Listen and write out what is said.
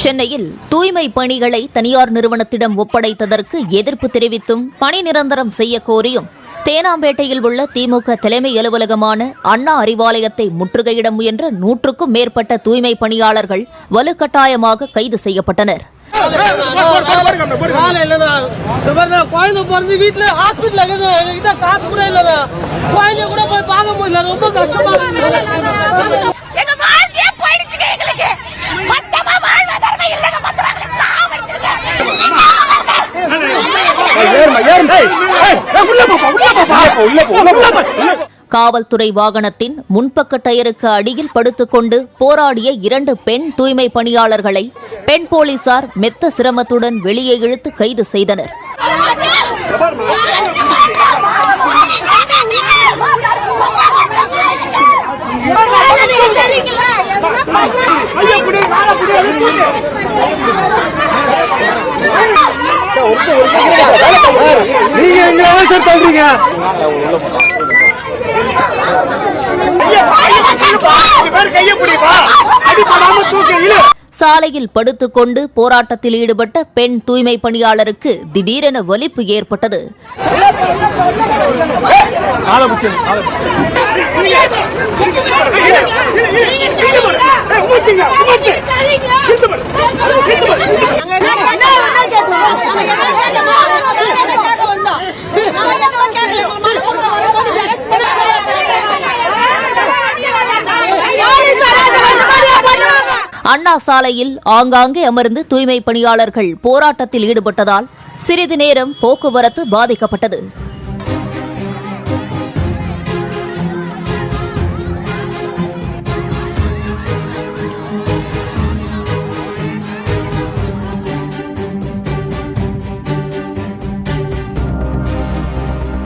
சென்னையில் தூய்மை பணிகளை தனியார் நிறுவனத்திடம் ஒப்படைத்ததற்கு எதிர்ப்பு தெரிவித்தும் பணி நிரந்தரம் செய்ய கோரியும் தேனாம்பேட்டையில் உள்ள திமுக தலைமை அலுவலகமான அண்ணா அறிவாலயத்தை முற்றுகையிட முயன்ற 100க்கும் மேற்பட்ட தூய்மை பணியாளர்கள் வலுக்கட்டாயமாக கைது செய்யப்பட்டனர். காவல்துறை வாகனத்தின் முன்பக்க டயருக்கு அடியில் படுத்துக்கொண்டு போராடிய 2 பெண் தூய்மை பணியாளர்களை பெண் போலீசார் மெத்த சிரமத்துடன் வெளியே இழுத்து கைது செய்தனர். சாலையில் படுத்துக்கொண்டு போராட்டத்தில் ஈடுபட்ட பெண் தூய்மை பணியாளருக்கு திடீரென வலிப்பு ஏற்பட்டது. அண்ணா சாலையில் ஆங்காங்கே அமர்ந்து தூய்மை பணியாளர்கள் போராட்டத்தில் ஈடுபட்டதால் சிறிது நேரம் போக்குவரத்து பாதிக்கப்பட்டது.